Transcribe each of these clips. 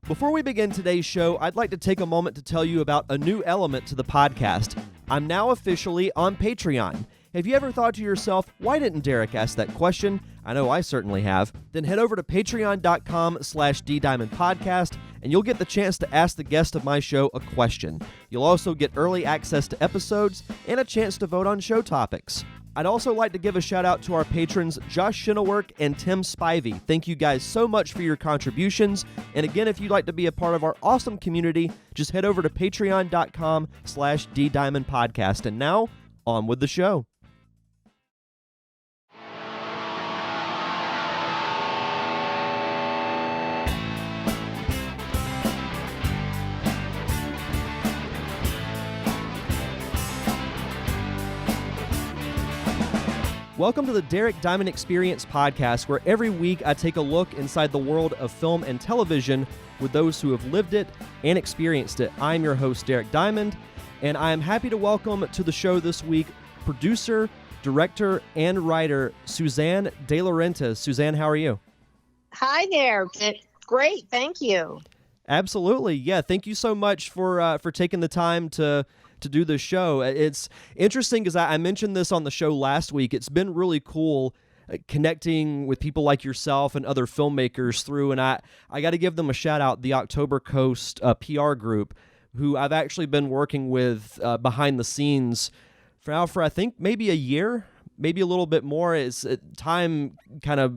Before we begin today's show, I'd like to take a moment to tell you about a new element to the podcast. I'm now officially on Patreon. Have you ever thought to yourself, why didn't Derek ask that question? I know I certainly have. Then head over to patreon.com/DDiamondPodcast and you'll get the chance to ask the guest of my show a question. You'll also get early access to episodes and a chance to vote on show topics. I'd also like to give a shout out to our patrons Josh Shinnework and Tim Spivey. Thank you guys so much for your contributions. And again, if you'd like to be a part of our awesome community, just head over to patreon.com/DDiamondPodcast. And now, on with the show. Welcome to the Derek Diamond Experience podcast, where every week I take a look inside the world of film and television with those who have lived it and experienced it. I'm your host, Derek Diamond, and I am happy to welcome to the show this week producer, director, and writer Suzanne DeLaurentiis. Suzanne, how are you? Hi there. Great, thank you. Absolutely. Yeah, thank you so much for taking the time to do this show. It's interesting because I mentioned this on the show last week. It's been really cool connecting with people like yourself and other filmmakers through, and I got to give them a shout out, the October Coast PR group, who I've actually been working with behind the scenes for I think maybe a year, maybe a little bit more. Time kind of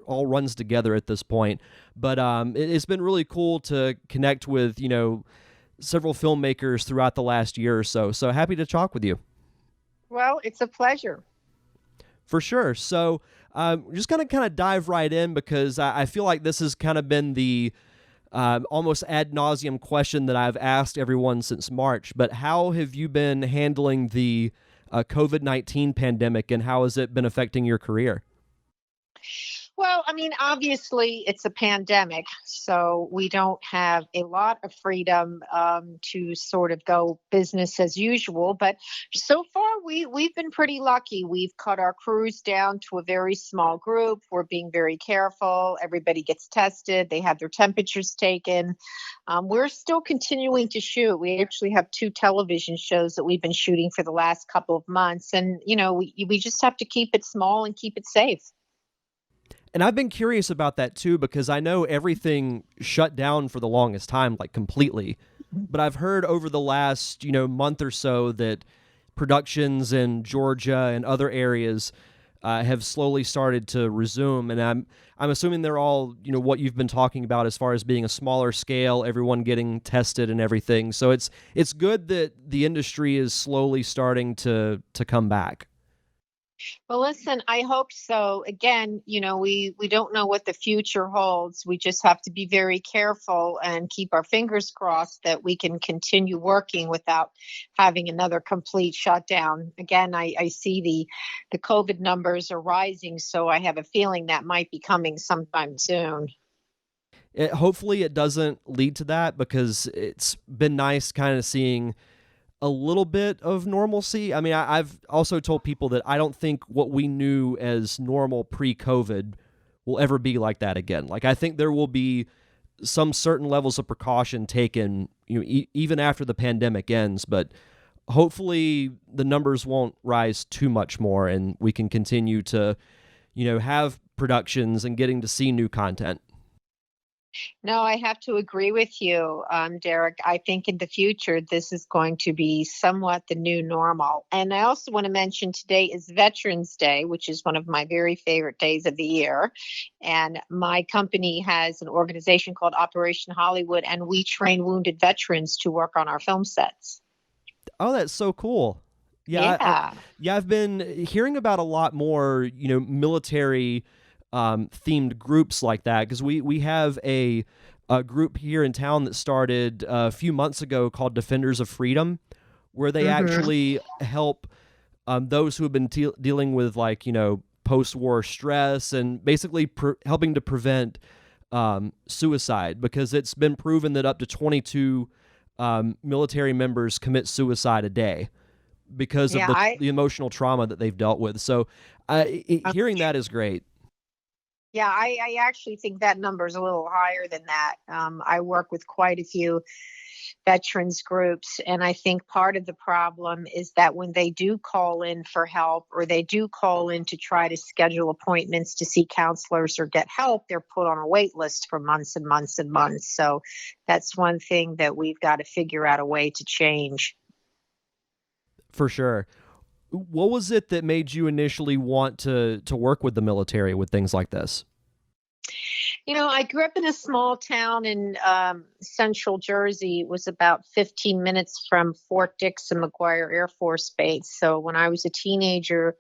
all runs together at this point, but it's been really cool to connect with, several filmmakers throughout the last year or so. So happy to talk with you. Well, it's a pleasure. For sure. So just going to kind of dive right in, because I feel like this has kind of been the almost ad nauseum question that I've asked everyone since March. But how have you been handling the COVID-19 pandemic, and how has it been affecting your career? Well, obviously it's a pandemic, so we don't have a lot of freedom to sort of go business as usual. But so far, we've been pretty lucky. We've cut our crews down to a very small group. We're being very careful. Everybody gets tested. They have their temperatures taken. We're still continuing to shoot. We actually have 2 television shows that we've been shooting for the last couple of months. And, we just have to keep it small and keep it safe. And I've been curious about that too, because I know everything shut down for the longest time, like completely. But I've heard over the last, month or so that productions in Georgia and other areas have slowly started to resume. And I'm assuming they're all, what you've been talking about as far as being a smaller scale, everyone getting tested and everything. So it's good that the industry is slowly starting to come back. Well, listen, I hope so. Again, we don't know what the future holds. We just have to be very careful and keep our fingers crossed that we can continue working without having another complete shutdown. Again, I see the COVID numbers are rising, so I have a feeling that might be coming sometime soon. Hopefully it doesn't lead to that, because it's been nice kind of seeing a little bit of normalcy. I've also told people that I don't think what we knew as normal pre-COVID will ever be like that again. Like, I think there will be some certain levels of precaution taken, even after the pandemic ends, but hopefully the numbers won't rise too much more and we can continue to, have productions and getting to see new content. No, I have to agree with you, Derek. I think in the future, this is going to be somewhat the new normal. And I also want to mention today is Veterans Day, which is one of my very favorite days of the year. And my company has an organization called Operation Hollywood, and we train wounded veterans to work on our film sets. Oh, that's so cool. Yeah. I've been hearing about a lot more, military themed groups like that, because we have a group here in town that started a few months ago called Defenders of Freedom, where they actually help those who have been dealing with post-war stress and basically helping to prevent suicide, because it's been proven that up to 22 military members commit suicide a day because of the emotional trauma that they've dealt with. So hearing that is great. Yeah, I actually think that number is a little higher than that. I work with quite a few veterans groups, and I think part of the problem is that when they do call in for help, or they do call in to try to schedule appointments to see counselors or get help, they're put on a wait list for months and months and months. So that's one thing that we've got to figure out a way to change. For sure. What was it that made you initially want to work with the military with things like this? I grew up in a small town in central Jersey. It was about 15 minutes from Fort Dix and McGuire Air Force Base. So when I was a teenager,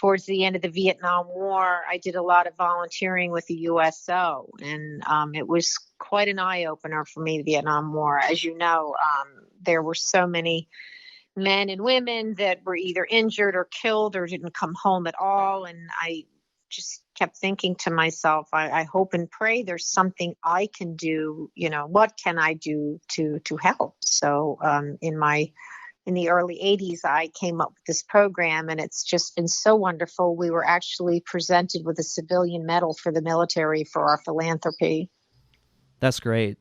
towards the end of the Vietnam War, I did a lot of volunteering with the USO. And it was quite an eye opener for me, the Vietnam War. As you know, there were so many men and women that were either injured or killed or didn't come home at all. And I just kept thinking to myself, I hope and pray there's something I can do. What can I do to help? So in the early 80s, I came up with this program, and it's just been so wonderful. We were actually presented with a civilian medal for the military for our philanthropy. That's great.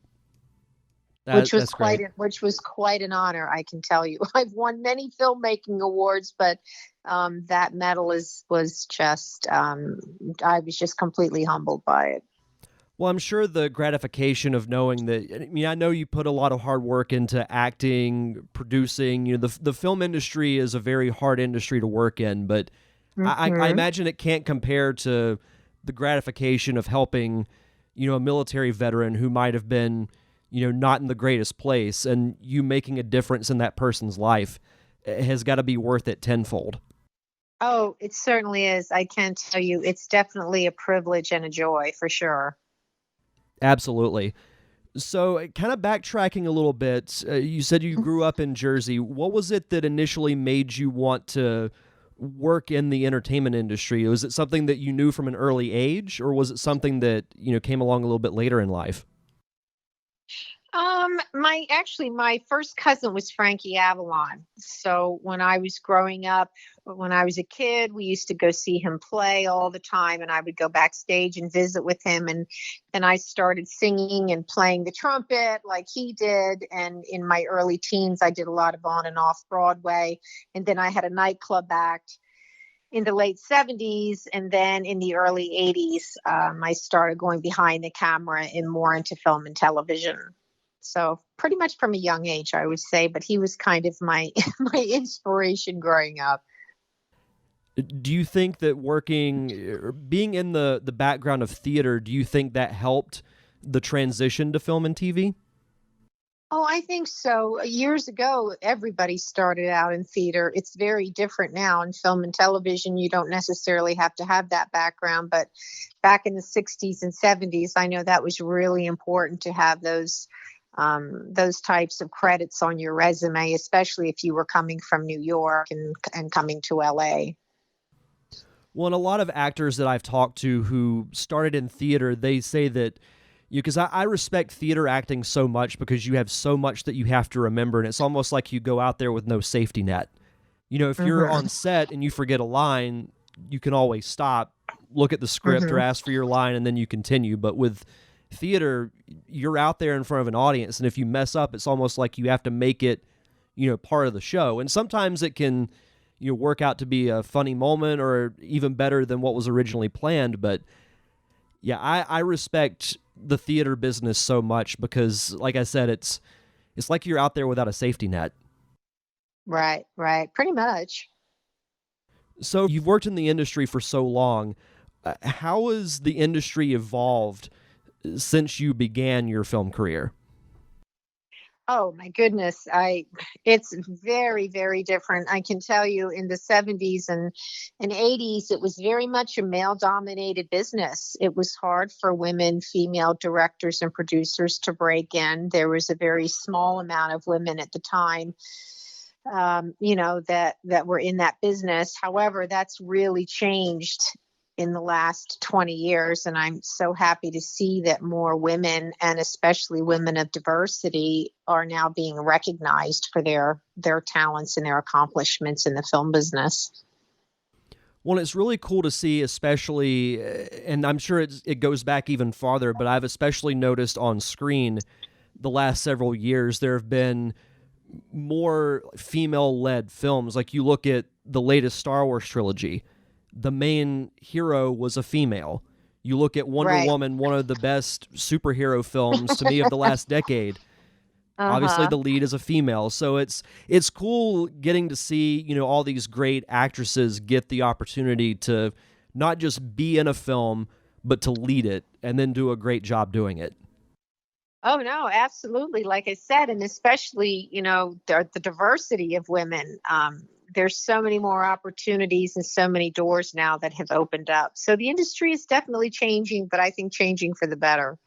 Which was Great. quite an honor, I can tell you. I've won many filmmaking awards, but that medal was just I was just completely humbled by it. Well, I'm sure the gratification of knowing that. I mean, I know you put a lot of hard work into acting, producing. The film industry is a very hard industry to work in, but I imagine it can't compare to the gratification of helping, a military veteran who might have been, not in the greatest place, and you making a difference in that person's life has got to be worth it tenfold. Oh, it certainly is. I can tell you, it's definitely a privilege and a joy for sure. Absolutely. So, kind of backtracking a little bit, you said you grew up in Jersey. What was it that initially made you want to work in the entertainment industry? Was it something that you knew from an early age, or was it something that, came along a little bit later in life? My first cousin was Frankie Avalon. So when I was growing up, when I was a kid, we used to go see him play all the time, and I would go backstage and visit with him. And then I started singing and playing the trumpet like he did. And in my early teens, I did a lot of on and off Broadway. And then I had a nightclub act in the late 70s. And then in the early 80s, I started going behind the camera and more into film and television. So pretty much from a young age, I would say, but he was kind of my my inspiration growing up. Do you think that being in the background of theater, do you think that helped the transition to film and TV? Oh, I think so. Years ago, everybody started out in theater. It's very different now. In film and television, you don't necessarily have to have that background. But back in the 60s and 70s, I know that was really important to have those types of credits on your resume, especially if you were coming from New York and coming to LA. Well, and a lot of actors that I've talked to who started in theater, they say that because I respect theater acting so much because you have so much that you have to remember, and it's almost like you go out there with no safety net. If you're on set and you forget a line, you can always stop, look at the script or ask for your line, and then you continue. But with theater, you're out there in front of an audience, and if you mess up, it's almost like you have to make it, part of the show. And sometimes it can, work out to be a funny moment or even better than what was originally planned. But yeah, I respect the theater business so much because, like I said, it's like you're out there without a safety net. Right, pretty much. So you've worked in the industry for so long. How has the industry evolved since you began your film career? Oh my goodness. It's very, very different. I can tell you in the 70s and 80s, it was very much a male dominated business. It was hard for women, female directors and producers to break in. There was a very small amount of women at the time, that were in that business. However, that's really changed in the last 20 years. And I'm so happy to see that more women, and especially women of diversity, are now being recognized for their talents and their accomplishments in the film business. Well, it's really cool to see, especially, and I'm sure it goes back even farther, but I've especially noticed on screen the last several years there have been more female-led films. Like you look at the latest Star Wars trilogy, the main hero was a female. You look at Wonder Right. Woman, one of the best superhero films to me of the last decade. Obviously, Uh-huh. the lead is a female, so it's cool getting to see all these great actresses get the opportunity to not just be in a film, but to lead it and then do a great job doing it. Oh no, absolutely. Like I said, and especially, the diversity of women. There's so many more opportunities and so many doors now that have opened up. So the industry is definitely changing, but I think changing for the better.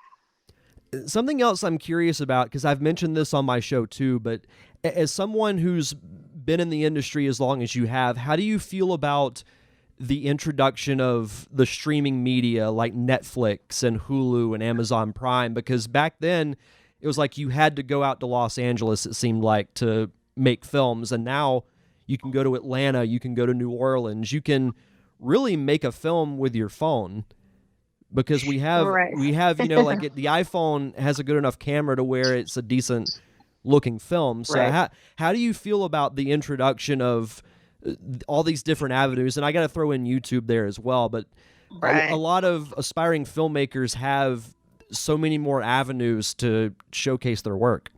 Something else I'm curious about, because I've mentioned this on my show too, but as someone who's been in the industry as long as you have, how do you feel about the introduction of the streaming media like Netflix and Hulu and Amazon Prime? Because back then it was like you had to go out to Los Angeles, it seemed like, to make films. And now you can go to Atlanta, you can go to New Orleans, you can really make a film with your phone. Because we have Right. like the iPhone has a good enough camera to where it's a decent looking film. So Right. how do you feel about the introduction of all these different avenues? And I got to throw in YouTube there as well, but a Right. lot of aspiring filmmakers have so many more avenues to showcase their work.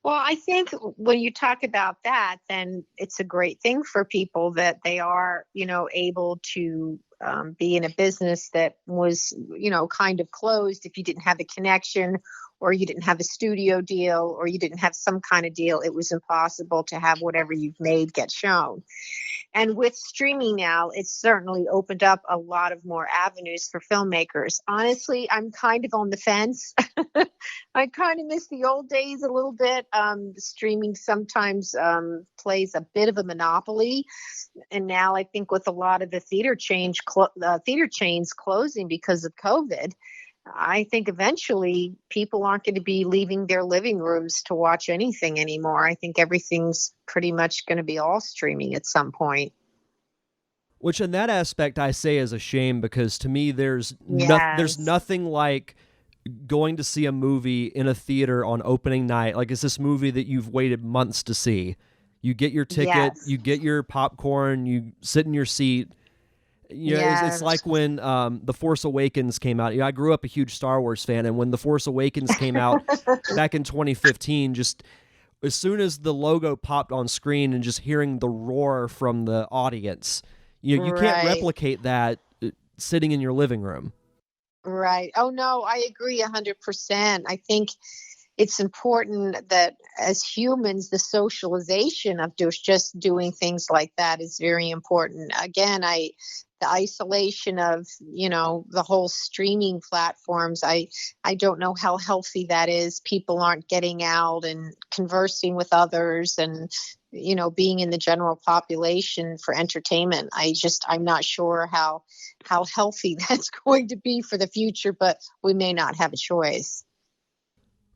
Well, I think when you talk about that, then it's a great thing for people that they are, able to be in a business that was, kind of closed if you didn't have a connection or you didn't have a studio deal or you didn't have some kind of deal. It was impossible to have whatever you've made get shown. And with streaming now, it's certainly opened up a lot of more avenues for filmmakers. Honestly, I'm kind of on the fence. I kind of miss the old days a little bit. Streaming sometimes plays a bit of a monopoly, and now I think with a lot of the theater chains closing because of COVID, I think eventually people aren't going to be leaving their living rooms to watch anything anymore. I think everything's pretty much going to be all streaming at some point. Which in that aspect I say is a shame, because to me there's Yes. nothing like going to see a movie in a theater on opening night. Like, it's this movie that you've waited months to see. You get your ticket, Yes. you get your popcorn, you sit in your seat. It's Yes. like when The Force Awakens came out. I grew up a huge Star Wars fan, and when The Force Awakens came out back in 2015, just as soon as the logo popped on screen and just hearing the roar from the audience, you can't Right. replicate that sitting in your living room. Right. Oh no, I agree 100%. I think it's important that as humans, the socialization of just doing things like that is very important. Again, the isolation of the whole streaming platforms. I don't know how healthy that is. People aren't getting out and conversing with others, and being in the general population for entertainment. I'm not sure how healthy that's going to be for the future, but we may not have a choice.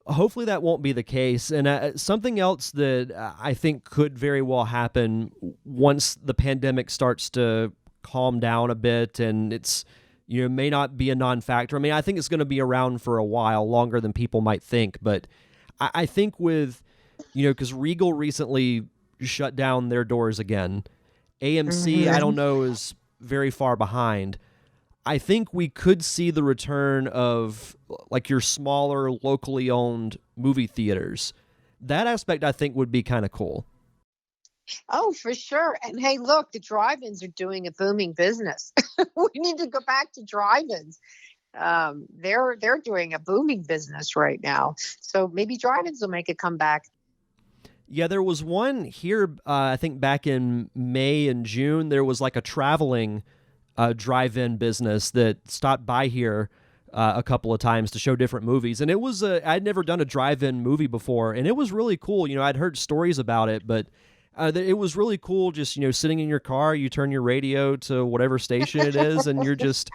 Hopefully that won't be the case. And something else that I think could very well happen once the pandemic starts to calm down a bit, and it's may not be a non-factor. I mean, I think it's going to be around for a while, longer than people might think. But I think with because Regal recently shut down their doors again. AMC, I Mhm. don't know, is very far behind. I think we could see the return of like your smaller, locally owned movie theaters. That aspect I think would be kind of cool. Oh, for sure. And hey, look, the drive-ins are doing a booming business. We need to go back to drive-ins. They're doing a booming business right now. So maybe drive-ins will make a comeback. Yeah, there was one here, I think back in May and June. There was like a traveling drive-in business that stopped by here a couple of times to show different movies. And it was, I'd never done a drive-in movie before, and it was really cool. I'd heard stories about it, but it was really cool just, sitting in your car, you turn your radio to whatever station it is, and you're just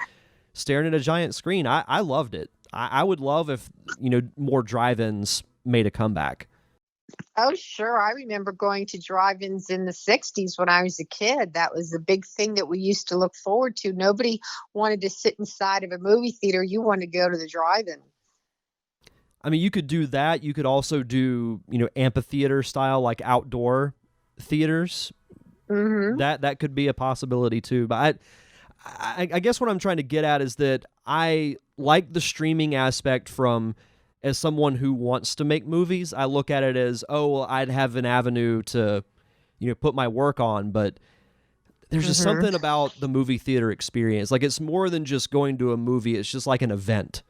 staring at a giant screen. I loved it. I would love if, more drive-ins made a comeback. Oh, sure. I remember going to drive-ins in the 60s when I was a kid. That was the big thing that we used to look forward to. Nobody wanted to sit inside of a movie theater. You wanted to go to the drive-in. I mean, you could do that. You could also do, amphitheater style, like outdoor theaters. Hmm. That could be a possibility too. But I guess what I'm trying to get at is that I like the streaming aspect from as someone who wants to make movies. I look at it as, oh, well, I'd have an avenue to, put my work on, but there's just Hmm. something about the movie theater experience. Like it's more than just going to a movie. It's just like an event.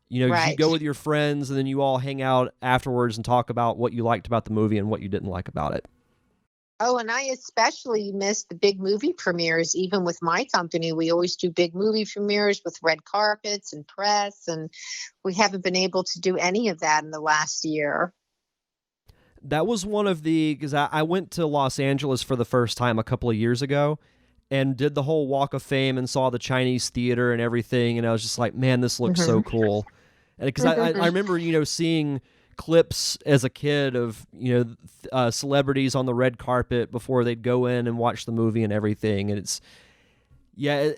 You Right. go with your friends and then you all hang out afterwards and talk about what you liked about the movie and what you didn't like about it. Oh, and I especially miss the big movie premieres. Even with my company, we always do big movie premieres with red carpets and press, and we haven't been able to do any of that in the last year. That was one of because I went to Los Angeles for the first time a couple of years ago and did the whole Walk of Fame and saw the Chinese theater and everything. And I was just like, man, this looks so Hmm. cool. And because I remember, seeing clips as a kid of, celebrities on the red carpet before they'd go in and watch the movie and everything. And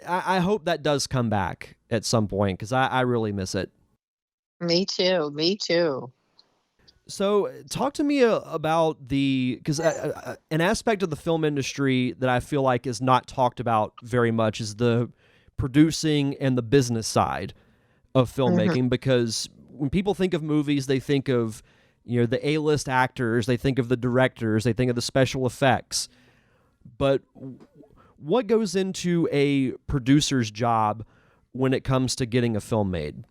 I hope that does come back at some point because I really miss it. Me too. Me too. So, talk to me about because an aspect of the film industry that I feel like is not talked about very much is the producing and the business side of Hmm. filmmaking. Because when people think of movies, they think of the A-list actors, they think of the directors, they think of the special effects. But what goes into a producer's job when it comes to getting a film made?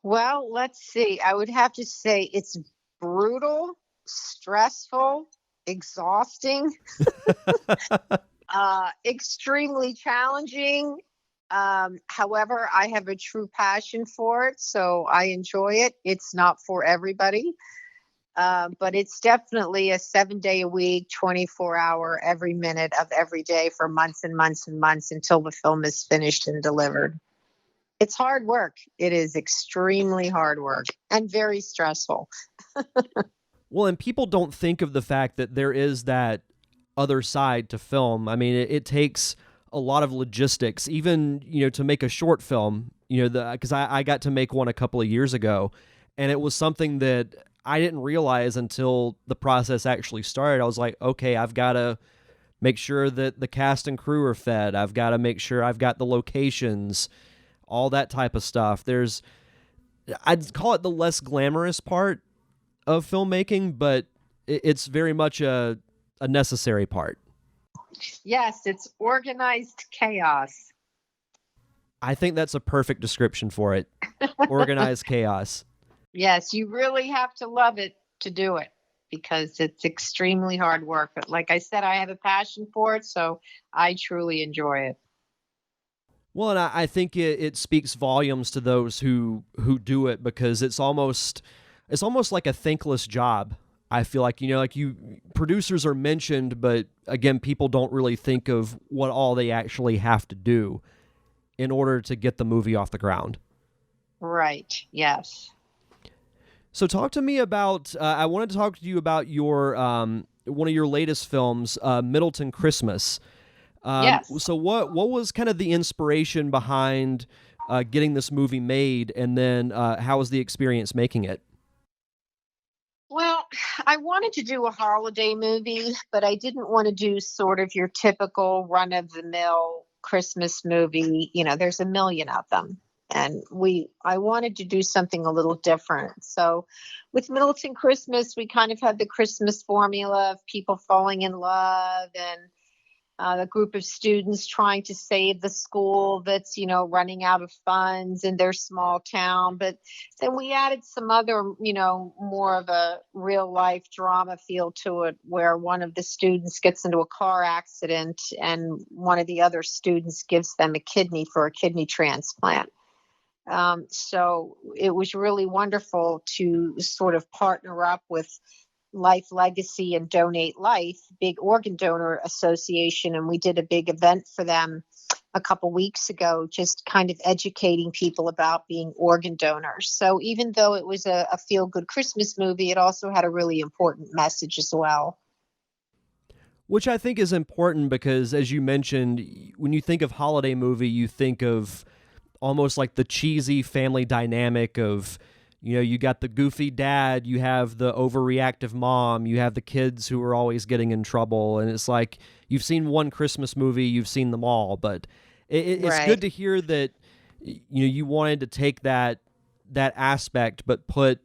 Well, let's see. I would have to say it's brutal, stressful, exhausting, extremely challenging. However, I have a true passion for it, so I enjoy it. It's not for everybody, but it's definitely a 7 day a week, 24-hour, every minute of every day for months and months and months until the film is finished and delivered. It's hard work. It is extremely hard work and very stressful. Well, and people don't think of the fact that there is that other side to film. I mean, it takes a lot of logistics, even to make a short film. Because I got to make one a couple of years ago, and it was something that I didn't realize until the process actually started. I was like, okay, I've got to make sure that the cast and crew are fed. I've got to make sure I've got the locations, all that type of stuff. I'd call it the less glamorous part of filmmaking, but it's very much a necessary part. Yes, it's organized chaos. I think that's a perfect description for it. Organized chaos. Yes, you really have to love it to do it because it's extremely hard work. But like I said, I have a passion for it, so I truly enjoy it. Well, and I think it speaks volumes to those who do it because it's almost like a thankless job. I feel like like producers are mentioned, but again, people don't really think of what all they actually have to do in order to get the movie off the ground. Right. Yes. So talk to me about. I wanted to talk to you about your one of your latest films, Middleton Christmas. Yes. So what was kind of the inspiration behind getting this movie made, and then how was the experience making it? Well, I wanted to do a holiday movie, but I didn't want to do sort of your typical run of the mill Christmas movie. There's a million of them. And I wanted to do something a little different. So with Middleton Christmas, we kind of had the Christmas formula of people falling in love and the group of students trying to save the school that's running out of funds in their small town. But then we added some other more of a real life drama feel to it, where one of the students gets into a car accident and one of the other students gives them a kidney for a kidney transplant. So it was really wonderful to sort of partner up with Life Legacy and Donate Life, big organ donor association, and we did a big event for them a couple weeks ago, just kind of educating people about being organ donors. So even though it was a feel-good Christmas movie, it also had a really important message as well. Which I think is important because, as you mentioned, when you think of holiday movie, you think of almost like the cheesy family dynamic of, you got the goofy dad, you have the overreactive mom, you have the kids who are always getting in trouble. And it's like, you've seen one Christmas movie, you've seen them all. But it's Right. good to hear that, you wanted to take that aspect, but put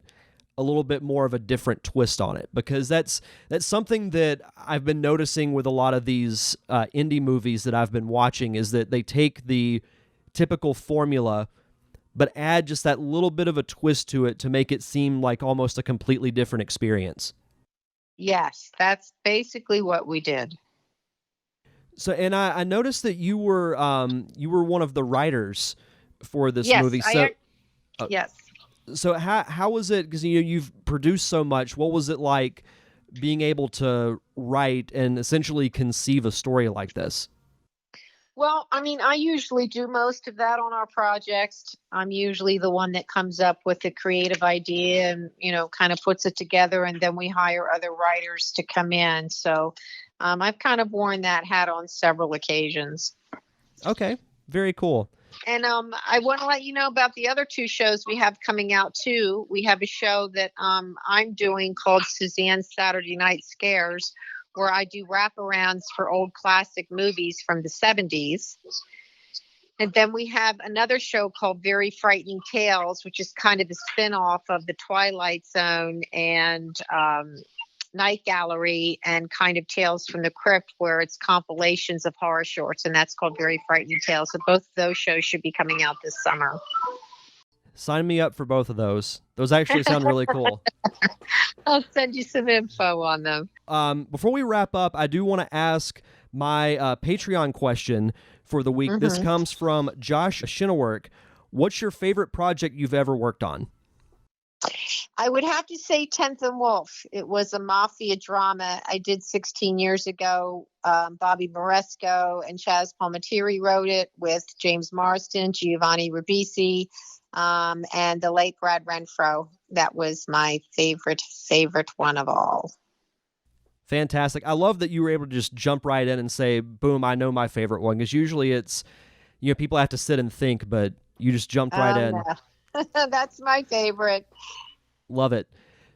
a little bit more of a different twist on it, because that's something that I've been noticing with a lot of these indie movies that I've been watching, is that they take the typical formula but add just that little bit of a twist to it to make it seem like almost a completely different experience. Yes, that's basically what we did. So, and I noticed that you were one of the writers for this Yes, movie. So, yes. So how was it? Because you've produced so much. What was it like being able to write and essentially conceive a story like this? Well, I mean, I usually do most of that on our projects. I'm usually the one that comes up with the creative idea and, kind of puts it together, and then we hire other writers to come in. So I've kind of worn that hat on several occasions. Okay, very cool. And I want to let you know about the other two shows we have coming out too. We have a show that I'm doing called Suzanne Saturday Night Scares, where I do wraparounds for old classic movies from the 70s. And then we have another show called Very Frightening Tales, which is kind of a spin-off of the Twilight Zone and Night Gallery and kind of Tales from the Crypt, where it's compilations of horror shorts, and that's called Very Frightening Tales. So both of those shows should be coming out this summer. Sign me up for both of those. Those actually sound really cool. I'll send you some info on them. Before we wrap up, I do want to ask my Patreon question for the week. Mm-hmm. This comes from Josh Shinnework. What's your favorite project you've ever worked on? I would have to say 10th and Wolf. It was a mafia drama I did 16 years ago. Bobby Moresco and Chaz Palminteri wrote it with James Marsden, Giovanni Ribisi, and the late Brad Renfro. That was my favorite one of all. Fantastic. I love that you were able to just jump right in and say, boom, I know my favorite one, because usually it's, people have to sit and think, but you just jumped right in. Yeah. That's my favorite. Love it.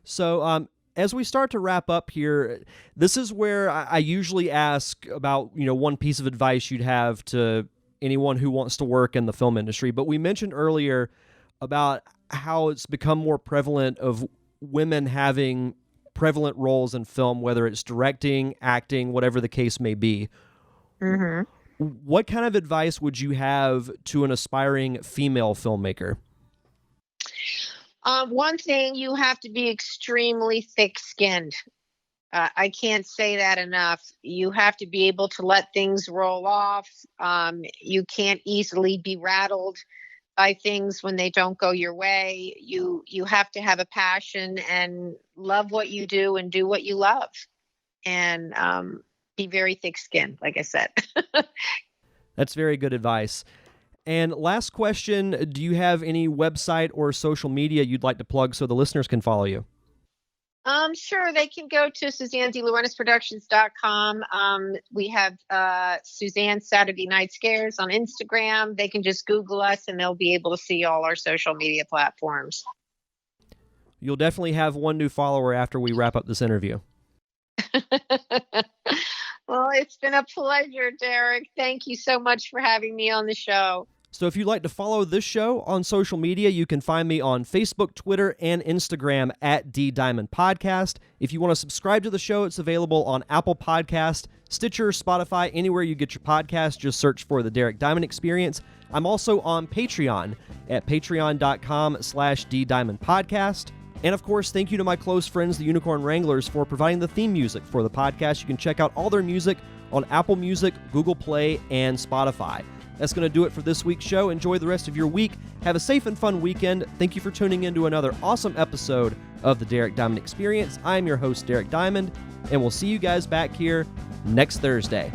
So as we start to wrap up here, this is where I usually ask about, one piece of advice you'd have to anyone who wants to work in the film industry. But we mentioned earlier about how it's become more prevalent of women having prevalent roles in film, whether it's directing, acting, whatever the case may be. Mm-hmm. What kind of advice would you have to an aspiring female filmmaker? One thing, you have to be extremely thick-skinned. I can't say that enough. You have to be able to let things roll off. You can't easily be rattled by things when they don't go your way. You have to have a passion and love what you do and do what you love. And be very thick-skinned, like I said. That's very good advice. And last question, do you have any website or social media you'd like to plug so the listeners can follow you? Sure. They can go to SuzanneDeLaurentiisProductions.com. We have Suzanne Saturday Night Scares on Instagram. They can just Google us and they'll be able to see all our social media platforms. You'll definitely have one new follower after we wrap up this interview. Well, it's been a pleasure, Derek. Thank you so much for having me on the show. So if you'd like to follow this show on social media, you can find me on Facebook, Twitter, and Instagram at DDiamondPodcast. If you want to subscribe to the show, it's available on Apple Podcast, Stitcher, Spotify, anywhere you get your podcast. Just search for The Derek Diamond Experience. I'm also on Patreon at patreon.com/DDiamondPodcast. And of course, thank you to my close friends, the Unicorn Wranglers, for providing the theme music for the podcast. You can check out all their music on Apple Music, Google Play, and Spotify. That's going to do it for this week's show. Enjoy the rest of your week. Have a safe and fun weekend. Thank you for tuning in to another awesome episode of the Derek Diamond Experience. I'm your host, Derek Diamond, and we'll see you guys back here next Thursday.